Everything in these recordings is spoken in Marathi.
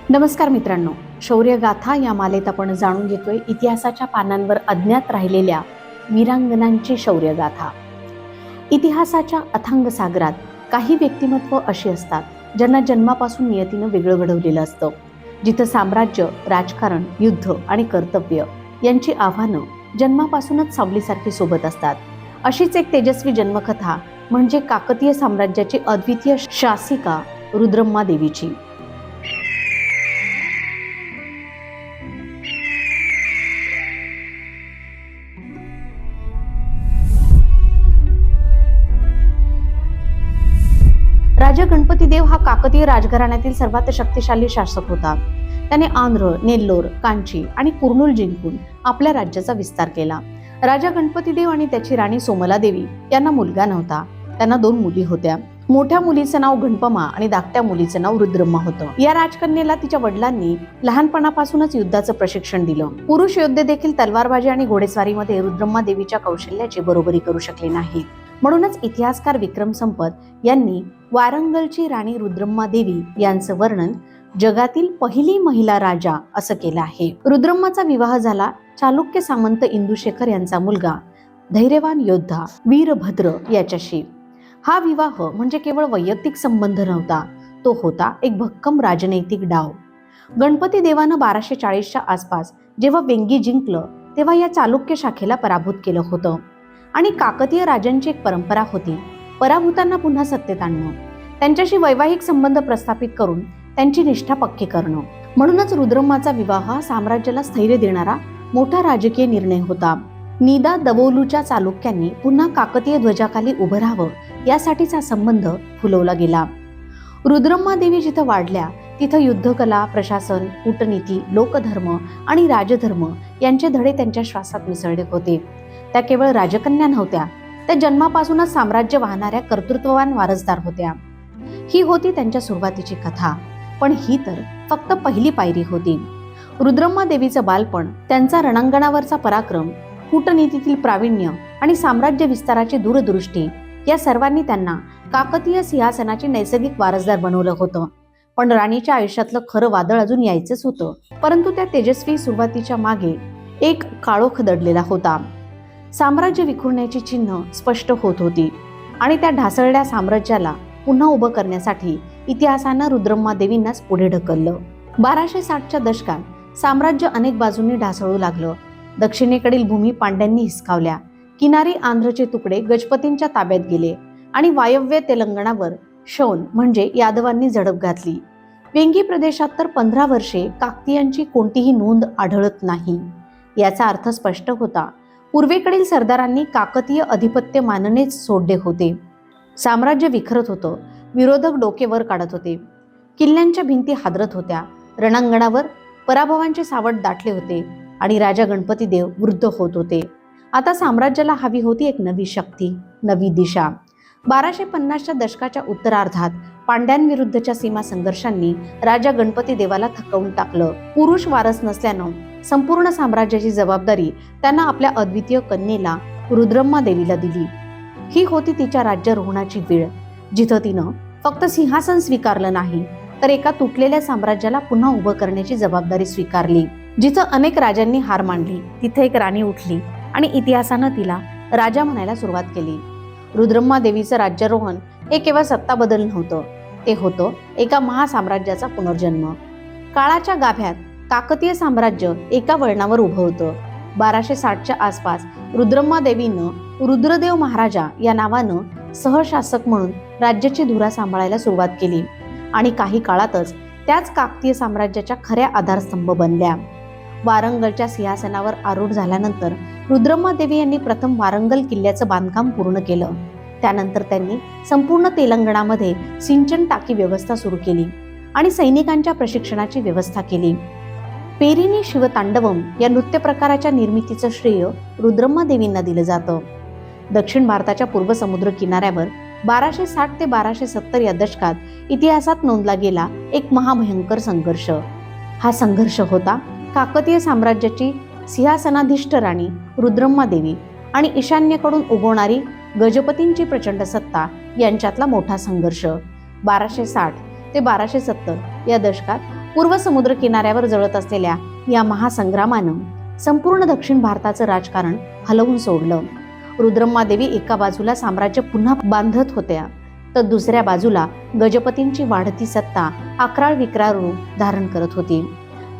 नमस्कार मित्रांनो, शौर्यगाथा या मालेत आपण जाणून घेतोय इतिहासाच्या पानांवर अज्ञात राहिलेल्या वीरांगनांची शौर्यगाथा. इतिहासाच्या अथांग सागरात काही व्यक्तिमत्व अशी असतात ज्यांना जन्मापासून नियतीनं वेगळं घडवलेलं असतं. जिथं साम्राज्य, राजकारण, युद्ध आणि कर्तव्य यांची आव्हानं जन्मापासूनच सावलीसारखी सोबत असतात. अशीच एक तेजस्वी जन्मकथा म्हणजे काकतीय साम्राज्याची अद्वितीय शासिका रुद्रम्मा देवीची. राजा गणपतीदेव हा काकतीय राजघराण्यातील सर्वात शक्तिशाली शासक होता. त्याने आंध्र, नेल्लोर, कांची आणि कुर्नूल जिंकून आपल्या राज्याचा विस्तार केला. राजा गणपतीदेव आणि त्याची राणी सोमला देवी यांना मुलगा नव्हता. त्यांना 2 मुली होत्या. मोठ्या मुलीचं नाव गणपमा आणि धाकट्या मुलीचं नाव रुद्रम्मा होतं. या राजकन्येला तिच्या वडिलांनी लहानपणापासूनच युद्धाचं प्रशिक्षण दिलं. पुरुष योद्धे देखील तलवारबाजी आणि घोडेस्वारीमध्ये रुद्रम्मा देवीच्या कौशल्याची बरोबरी करू शकले नाहीत. म्हणूनच इतिहासकार विक्रम संपत यांनी वारंगलची राणी रुद्रम्मा देवी यांचं वर्णन जगातील पहिली महिला राजा असं केलं आहे. रुद्रम्माचा विवाह झाला चालुक्य सामंत इंदुशेखर यांचा मुलगा धैर्यवान योद्धा वीरभद्र याच्याशी. हा विवाह म्हणजे केवळ वैयक्तिक संबंध नव्हता, तो होता एक भक्कम राजनैतिक डाव. गणपती देवानं 1240च्या आसपास जेव्हा वेंगी जिंकलं तेव्हा या चालुक्य शाखेला पराभूत केलं होतं. आणि काकतीय राजांची एक परंपरा होती पराभूतांना पुन्हा सत्तेत आणणं, त्यांच्याशी वैवाहिक संबंध प्रस्थापित करून त्यांची निष्ठा पक्की करणं. म्हणूनच रुद्रम्माचा विवाह हा साम्राज्याला स्थैर्य देणारा मोठा राजकीय निर्णय होता. निदा दवोलूच्या चालुक्यांनी पुन्हा काकतीय ध्वजाखाली उभं राहावं यासाठीचा संबंध फुलवला गेला. रुद्रम्मा देवी जिथं वाढल्या तिथं युद्धकला, प्रशासन, कूटनीती, लोकधर्म आणि राजधर्म यांचे धडे त्यांच्या श्वासात मिसळले होते. त्या केवळ राजकन्या नव्हत्या, त्या जन्मापासूनच साम्राज्य वाहणाऱ्या कर्तृत्ववान वारसदार होत्या. ही होती त्यांच्या सुरुवातीची कथा. पण ही तर फक्त पहिली पायरी होती. रुद्रम्मा देवीचं बालपण, त्यांचा रणांगणावरचा पराक्रम, कूटनीतीतील प्रावीण्य आणि साम्राज्य विस्ताराची दूरदृष्टी या सर्वांनी त्यांना काकतीय सिंहासनाचे नैसर्गिक वारसदार बनवलं होतं. पण राणीच्या आयुष्यातलं खरं वादळ अजून यायचंच होतं. परंतु त्या तेजस्वी सुरुवातीच्या मागे एक काळोख दडलेला होता. साम्राज्य विखुरण्याची चिन्ह स्पष्ट होत होती आणि त्या ढासळल्या साम्राज्याला पुन्हा उभं करण्यासाठी इतिहासानं रुद्रम्मा देवींनाच पुढे ढकललं. 1260च्या दशकात साम्राज्य अनेक बाजूंनी ढासळू लागलं. दक्षिणेकडील भूमी पांड्यांनी हिसकावल्या, किनारी आंध्रचे तुकडे गजपतींच्या ताब्यात गेले आणि वायव्य तेलंगणावर शौन म्हणजे यादवांनी झडप घातली. वेंगी प्रदेशात तर 15 वर्षे काकतीयांची कोणतीही नोंद आढळत नाही. याचा अर्थ स्पष्ट होता, पूर्वेकडील सरदारांनी काकतीय अधिपत्य मानणेच सोडले होते. साम्राज्य विखरत होतं, विरोधक डोके वर काढत होते, किल्ल्यांच्या भिंती हादरत होत्या, रणांगणावर पराभवांचे सावट दाटले होते आणि राजा गणपतीदेव वृद्ध होत होते. आता साम्राज्याला हवी होती एक नवी शक्ती, नवी दिशा. 1250च्या दशकाच्या उत्तरार्धात पांड्यांविरुद्धच्या सीमा संघर्षांनी राजा गणपती देवाला थकवून टाकलं. पुरुष वारस नसल्यानं संपूर्ण साम्राज्याची जबाबदारी त्यांना आपल्या अद्वितीय कन्येला रुद्रम्मा देवीला दिली. ही होती तिच्या राज्यारोहणाची वेळ, जिथं तिनं फक्त सिंहासन स्वीकारलं नाही तर एका तुटलेल्या साम्राज्याला पुन्हा उभं करण्याची जबाबदारी स्वीकारली. जिथं अनेक राजांनी हार मानली तिथे एक राणी उठली आणि इतिहासानं तिला राजा म्हणायला सुरुवात केली. रुद्रम्मा देवीचं राज्यारोहण हे केवळ सत्ता बदल नव्हतं, ते होतं एका महासाम्राज्याचा पुनर्जन्म. काळाच्या गाभ्यात काकतीय साम्राज्य एका वळणावर उभं होतं. 1260च्या आसपास रुद्रम्मा देवीनं रुद्रदेव महाराजा या नावानं सहशासक म्हणून राज्याची धुरा सांभाळायला सुरुवात केली आणि काही काळातच त्याच काकतीय साम्राज्याच्या खऱ्या आधारस्तंभ बनल्या. वारंगलच्या सिंहासनावर आरूढ झाल्यानंतर रुद्रम्मा देवी यांनी प्रथम वारंगल किल्ल्याचं बांधकाम पूर्ण केलं. त्यानंतर त्यांनी संपूर्ण तेलंगणामध्ये सिंचन टाकी व्यवस्था सुरू केली आणि सैनिकांच्या प्रशिक्षणाची व्यवस्था केली. पेरिनी शिवतांडवम या नृत्य प्रकाराच्या निर्मितीचं श्रेय रुद्रम्मा देवींना दिलं जातं. दक्षिण भारताच्या पूर्व समुद्र किनाऱ्यावर 1260 ते 1270 या दशकात इतिहासात नोंदला गेला एक महाभयंकर संघर्ष. हा संघर्ष होता काकतीय साम्राज्याची सिंहासनाधीष्ट राणी रुद्रम्मा देवी आणि ईशान्येकडून उगवणारी गजपतींची प्रचंड सत्ता यांच्यातला मोठा संघर्ष. 1260 ते 1270 या दशकात पूर्व समुद्र किनाऱ्यावर जळत असलेल्या या महासंग्रामानं संपूर्ण दक्षिण भारताचं राजकारण हलवून सोडलं. रुद्रम्मादेवी एका बाजूला साम्राज्य पुन्हा बांधत होत्या, तर दुसऱ्या बाजूला गजपतींची वाढती सत्ता अक्राळ विक्राळ रूप धारण करत होती.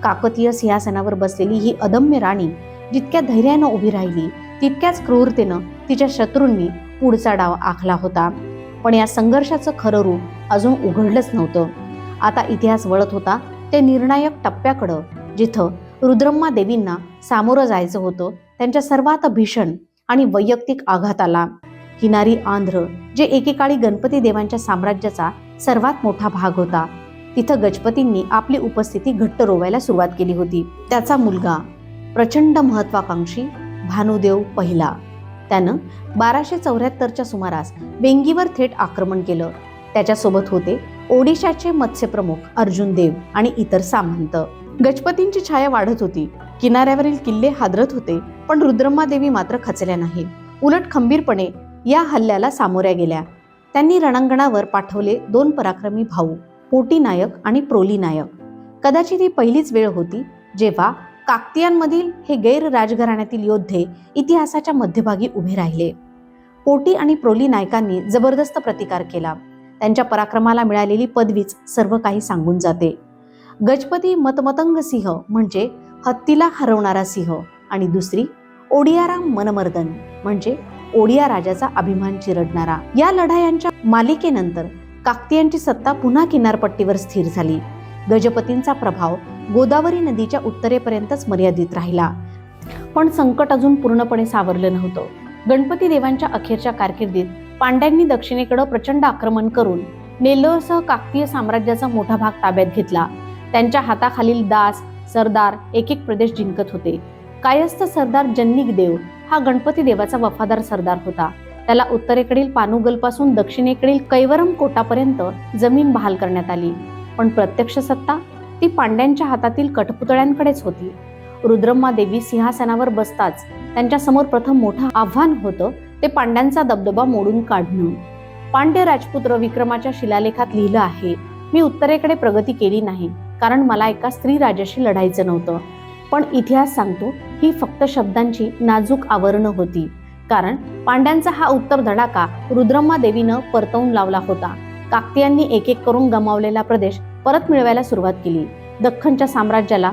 काकतीय सिंहासनावर बसलेली ही अदम्य राणी जितक्या धैर्यानं उभी राहिली, तितक्याच क्रूरतेनं तिच्या शत्रूंनी पुढचा डाव आखला होता. पण या संघर्षाचं खरं रूप अजून उघडलंच नव्हतं. आता इतिहास वळत होता ते निर्णायक टप्प्याकडं, जिथं रुद्रम्मादेवींना सामोरं जायचं होतं त्यांच्या सर्वात भीषण आणि वैयक्तिक आघाताला. किनारी आंध्र, जे एकेकाळी गणपती देवांच्या साम्राज्याचा सर्वात मोठा भाग होता, तिथं गजपतींनी आपली उपस्थिती घट्ट रोवायला सुरुवात केली होती. त्याचा मुलगा प्रचंड महत्वाकांक्षी भानुदेव पहिला, त्यानं 1274च्या सुमारास वेंगीवर थेट आक्रमण केलं. त्याच्यासोबत होते ओडिशाचे मत्स्यप्रमुख अर्जुन देव आणि इतर सामंत. गजपतींची छाया वाढत होती, किनाऱ्यावरील किल्ले हादरत होते, पण रुद्रम्मादेवी मात्र खचल्या नाही. उलट खंबीरपणे या हल्ल्याला सामोऱ्या गेल्या. त्यांनी रणांगणावर पाठवले 2 पराक्रमी भाऊ, पोटी नायक आणि प्रोली नायक. कदाचित ही पहिलीच वेळ होती जेव्हा काकतीयांमधील हे गैर राजघराण्यातील योद्धे इतिहासाच्या मध्यभागी उभे राहिले. पोटी आणि प्रोली नायकांनी जबरदस्त प्रतिकार केला. त्यांच्या पराक्रमाला मिळालेली पदवीच सर्व काही सांगून जाते. गजपती मतमतंग सिंह म्हणजे हत्तीला हरवणारा सिंह, आणि दुसरी ओडियाराम मनमर्दन म्हणजे ओडिया राजाचा अभिमान चिरडणारा. या लढायांच्या मालिकेनंतर काकतीयांची सत्ता पुन्हा किनारपट्टीवर स्थिर झाली. गजपतींचा प्रभाव गोदावरी नदीच्या उत्तरेपर्यंतच मर्यादित राहिला. पण संकट अजून पूर्णपणे सावरलं नव्हतं. गणपती देवांच्या अखेरच्या कारकिर्दीत पांड्यांनी दक्षिणेकडे प्रचंड आक्रमण करून नेल्लोरसह काकतीय साम्राज्याचा मोठा भाग ताब्यात घेतला. त्यांच्या हाताखालील दास सरदार एक एक प्रदेश जिंकत होते. कायस्थ सरदार जन्निक देव हा गणपती देवाचा वफादार सरदार होता. त्याला उत्तरेकडील पानुगलपासून दक्षिणेकडील कैवरम कोटापर्यंत जमीन बहाल करण्यात आली. पण प्रत्यक्ष सत्ता ती पांड्यांच्या हातातील कठपुतळ्यांकडेच होती. रुद्रम्मादेवी सिंहासनावर बसताच त्यांच्या समोर प्रथम मोठं आव्हान होतं ते पांड्यांचा दबदबा मोडून काढणं. पांड्य राजपुत्र विक्रमाच्या शिलालेखात लिहिलं आहे, मी उत्तरेकडे प्रगती केली नाही कारण मला एका स्त्री राजाशी लढायचं नव्हतं. पण इतिहास सांगतो ही फक्त शब्दांची नाजूक आवरणं होती, कारण पांड्यांचा हा उत्तर धडाका रुद्रम्मादेवीनं परतवून लावला होता. काकतीयांनी एक एक करून गमावलेला प्रदेश परत मिळवायला सुरुवात केली. दख्खनच्या साम्राज्याला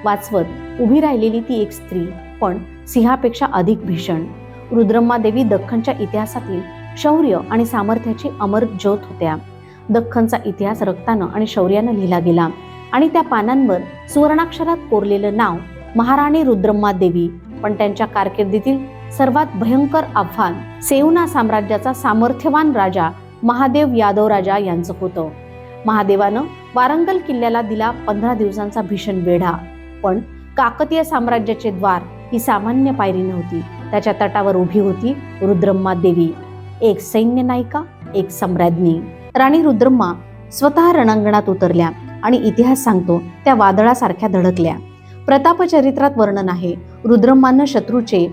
वाचवत उभी राहिलेली ती एक स्त्री, पण सिंहापेक्षा अधिक भीषण. रुद्रम्मादेवी दख्खनच्या इतिहासातील शौर्य आणि सामर्थ्याची अमर ज्योत होत्या. दख्खनचा इतिहास रक्तानं आणि शौर्यानं लिहिला गेला आणि त्या पानांवर सुवर्णाक्षरात कोरलेलं नाव महाराणी रुद्रम्मादेवी. पण त्यांच्या कारकिर्दीतील सर्वात भयंकर आव्हान सेवना साम्राज्याचा सामर्थ्यवान राजा महादेव यादव राजा यांचं होतं. महादेवानं वारंगल किल्ल्याला दिला 15 दिवसांचा भीषण वेढा. पण काकतीय साम्राज्याचे द्वार ही सामान्य पायरी नव्हती. त्याच्या तटावर उभी होती रुद्रम्मादेवी, एक सैन्य नायिका, एक सम्राज्ञी. राणी रुद्रम्मा स्वतः रणांगणात उतरल्या आणि इतिहास सांगतो त्या वादळासारख्या धडकल्या. प्रताप चरित्रात वर्णन आहे, रुद्रम्मानं शत्रूचे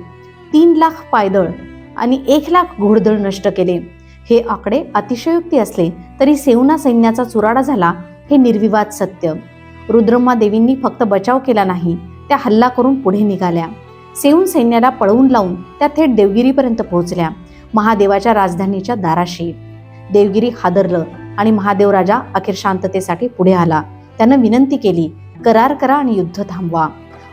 3 लाख पायदळ आणि 1 लाख घोडदळ नष्ट केले. हे आकडे अतिशयोक्ती असले तरी सेवना सैन्याचा चुराडा झाला हे निर्विवाद सत्य. रुद्रम्मादेवींनी फक्त बचाव केला नाही, त्या हल्ला करून पुढे निघाल्या. सेऊन सैन्याला पळवून लावून त्या थेट देवगिरीपर्यंत पोहोचल्या, महादेवाच्या राजधानीच्या दाराशी. देवगिरी हादरलं आणि महादेव राजा अखेर शांततेसाठी पुढे आला. त्यानं विनंती केली, करार करा आणि युद्ध थांबवा.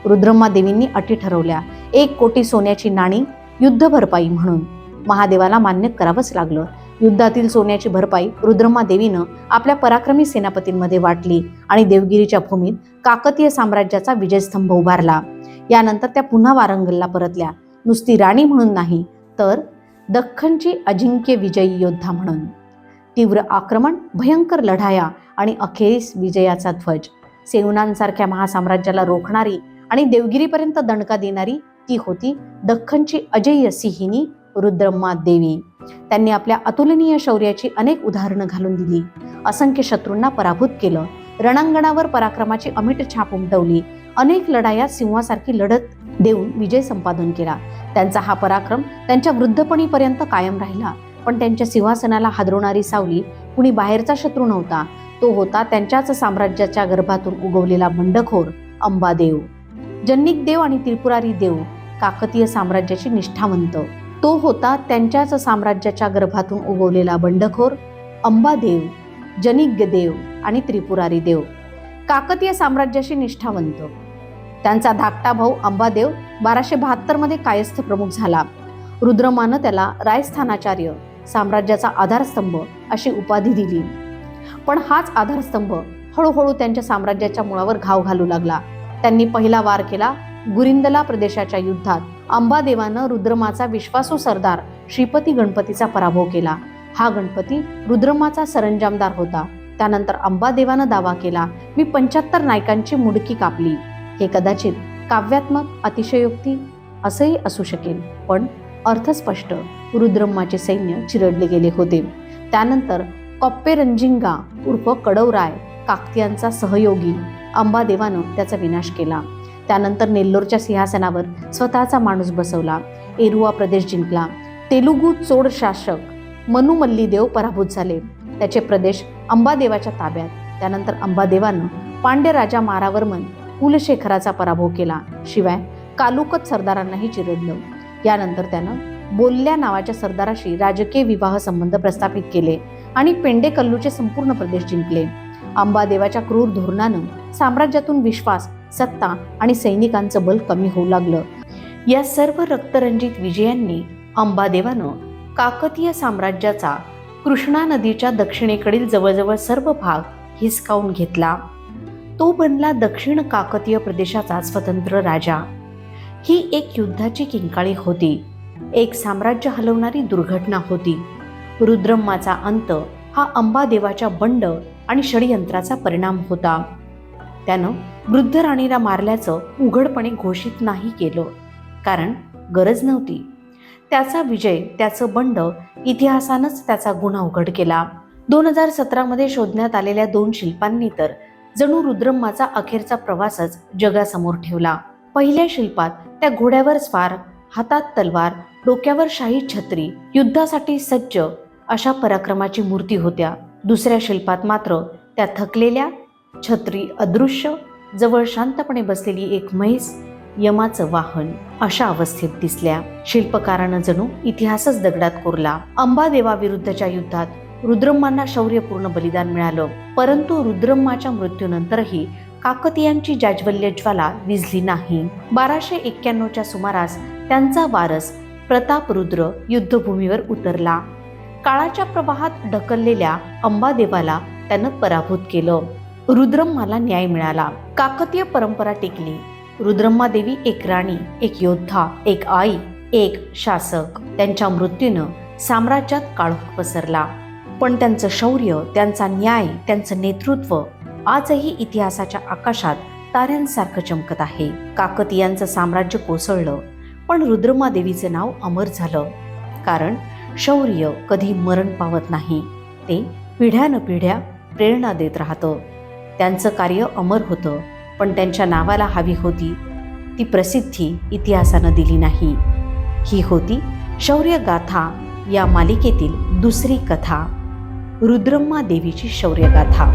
रुद्रम्मादेवींनी अटी ठरवल्या, 1 कोटी सोन्याची नाणी युद्ध भरपाई म्हणून. महादेवाला मान्य करावंच लागलं. युद्धातील सोन्याची भरपाई रुद्रम्मादेवीनं आपल्या पराक्रमी सेनापतींमध्ये वाटली आणि देवगिरीच्या भूमीत काकतीय साम्राज्याचा विजयस्तंभ उभारला. यानंतर त्या पुन्हा वारंगलला परतल्या, नुसती राणी म्हणून नाही, तर दख्खनची अजिंक्य विजयी योद्धा म्हणून. तीव्र आक्रमण, भयंकर लढाया आणि अखेरीस विजयाचा ध्वज. सेवनांसारख्या महासाम्राज्याला रोखणारी आणि देवगिरीपर्यंत दणका देणारी ती होती दख्खनची अजेय सिंहिणी रुद्रम्मादेवी. त्यांनी आपल्या अतुलनीय शौर्याची अनेक उदाहरणं घालून दिली, असंख्य शत्रूंना पराभूत केलं, रणांगणावर पराक्रमाची अमिट छाप उमटवली, अनेक लढायात सिंहासारखी लढत देऊन विजय संपादन केला. त्यांचा हा पराक्रम त्यांच्या वृद्धपणीपर्यंत कायम राहिला. पण त्यांच्या सिंहासनाला हादरवणारी सावली कुणी बाहेरचा शत्रू नव्हता, तो होता त्यांच्याच साम्राज्याच्या गर्भातून उगवलेला बंडखोर अंबादेव. जन्निक देव आणि त्रिपुरारी देव काकतीय साम्राज्याची निष्ठावंत. तो होता त्यांच्याच साम्राज्याच्या गर्भातून उगवलेला बंडखोर अंबादेव, जनिक देव आणि त्रिपुरारी देव काकतीय साम्राज्याशी निष्ठावंत. त्यांचा धाकटा भाऊ अंबादेव 1272 मध्ये कायस्थ प्रमुख झाला. रुद्रमानं त्याला रायस्थानाचार्य, साम्राज्याचा आधारस्तंभ अशी उपाधी दिली. पण हाच आधारस्तंभ हळूहळू त्यांच्या साम्राज्याच्या मुळावर घाव घालू लागला. त्यांनी पहिला वार केला गुरिंदला प्रदेशाच्या युद्धात. अंबादेवानं रुद्रमाचा विश्वासू सरदार श्रीपती गणपतीचा पराभव केला. हा गणपती रुद्रमाचा सरंजामदार होता. त्यानंतर अंबादेवानं दावा केला, मी 75 नायकांची मुंडकी कापली. हे कदाचित काव्यात्मक अतिशयोक्ती असंही असू शकेल, पण अर्थ स्पष्ट. रुद्रम्माचे सैन्य चिरडले गेले होते. त्यानंतर कप्पेरंजिंगा उर्फ कडवराय काकतीयांचा सहयोगी अंबादेवानं त्याचा विनाश केला. त्यानंतर नेल्लोरच्या सिंहासनावर स्वतःचा माणूस बसवला. एरुवा प्रदेश जिंकला. तेलुगू चोळ शासक मनुमल्लीदेव पराभूत झाले. त्याचे प्रदेश अंबादेवाच्या ताब्यात. त्यानंतर अंबादेवानं पांड्य राजा मारावर्मन कुलशेखराचा पराभव केला. शिवाय कालुकत सरदारांनाही चिरडलं. यानंतर त्यानं बोल्ल्या नावाच्या सरदाराशी राजकीय विवाह संबंध प्रस्थापित केले आणि पेंडेकल्लूचे संपूर्ण प्रदेश जिंकले. अंबादेवाच्या क्रूर धोरणानं साम्राज्यातून विश्वास, सत्ता आणि सैनिकांचं बल कमी होऊ लागलं. या सर्व रक्तरंजित विजयांनी अंबादेवानं काकतीय साम्राज्याचा कृष्णा नदीच्या दक्षिणेकडील जवळजवळ सर्व भाग हिसकावून घेतला. तो बनला दक्षिण काकतीय प्रदेशाचा स्वतंत्र राजा. ही एक युद्धाची किंकाळी होती. एक साम्राज्य हलवणारी दुर्घटना होती. रुद्रम्माचा अंत हा अंबादेवाच्या बंड आणि षडयंत्राचा परिणाम होता. त्यानं वृद्ध राणीला मारल्याचं उघडपणे घोषित नाही केलं, कारण गरज नव्हती. त्याचा विजय, त्याचं बंड, इतिहासानंच त्याचा गुन्हा उघड केला. 2017 मध्ये शोधण्यात आलेल्या 2 शिल्पांनी तर जणू रुद्रम्माचा अखेरचा प्रवासच जगासमोर ठेवला. पहिल्या शिल्पात त्या घोड्यावर स्वार, हातात तलवार, डोक्यावर शाही छत्री, युद्धासाठी सज्ज अशा पराक्रमाची मूर्ती होत्या. दुसऱ्या शिल्पात मात्र त्या थकलेल्या, छत्री अदृश्य, जवळ शांतपणे बसलेली एक म्हैस, यमाचं वाहन अशा अवस्थेत दिसल्या. शिल्पकारानं जणू इतिहासच दगडात कोरला. अंबादेवा विरुद्धच्या युद्धात रुद्रम्मांना शौर्यपूर्ण बलिदान मिळालं, परंतु रुद्रम्माच्या मृत्यूनंतरही काकतीयांची जाज्वल्य ज्वाला विझली नाही. 1291च्या सुमारास त्यांचा वारस प्रतापरुद्र युद्धभूमीवर उतरला. काळाच्या प्रवाहात ढकललेल्या अंबादेवाला त्यानं पराभूत केलं. रुद्रम्माला न्याय मिळाला. काकतीय परंपरा टिकली. रुद्रम्मा देवी एक राणी, एक योद्धा, एक आई, एक शासक. त्यांच्या मृत्यूनं साम्राज्यात काळोख पसरला, पण त्यांचं शौर्य, त्यांचा न्याय, त्यांचं नेतृत्व आजही इतिहासाच्या आकाशात ताऱ्यांसारखं चमकत आहे. काकतीयांचं साम्राज्य कोसळलं, पण रुद्रम्मा देवीचं नाव अमर झालं. कारण शौर्य कधी मरण पावत नाही. ते पिढ्यानपिढ्या प्रेरणा देत राहतं. त्यांचं कार्य अमर होतं, पण त्यांच्या नावाला हवी होती ती प्रसिद्धी इतिहासानं दिली नाही. ही होती शौर्य गाथा या मालिकेतील दुसरी कथा, रुद्रम्मा देवीची शौर्यगाथा.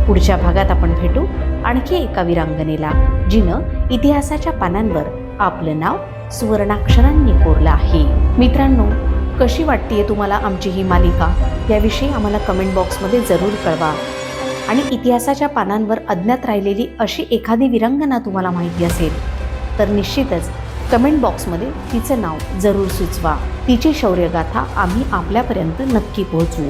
पुढच्या भागात आपण भेटू आणखी एका वीरांगनेला, जिनं इतिहासाच्या पानांवर आपलं नाव सुवर्णाक्षरांनी कोरलं आहे. मित्रांनो, कशी वाटतेय तुम्हाला आमची ही मालिका याविषयी आम्हाला कमेंट बॉक्समध्ये जरूर कळवा. आणि इतिहासाच्या पानांवर अज्ञात राहिलेली अशी एखादी वीरांगना तुम्हाला माहिती असेल तर निश्चितच कमेंट बॉक्समध्ये तिचं नाव जरूर सुचवा. तिची शौर्यगाथा आम्ही आपल्यापर्यंत नक्की पोहोचवू.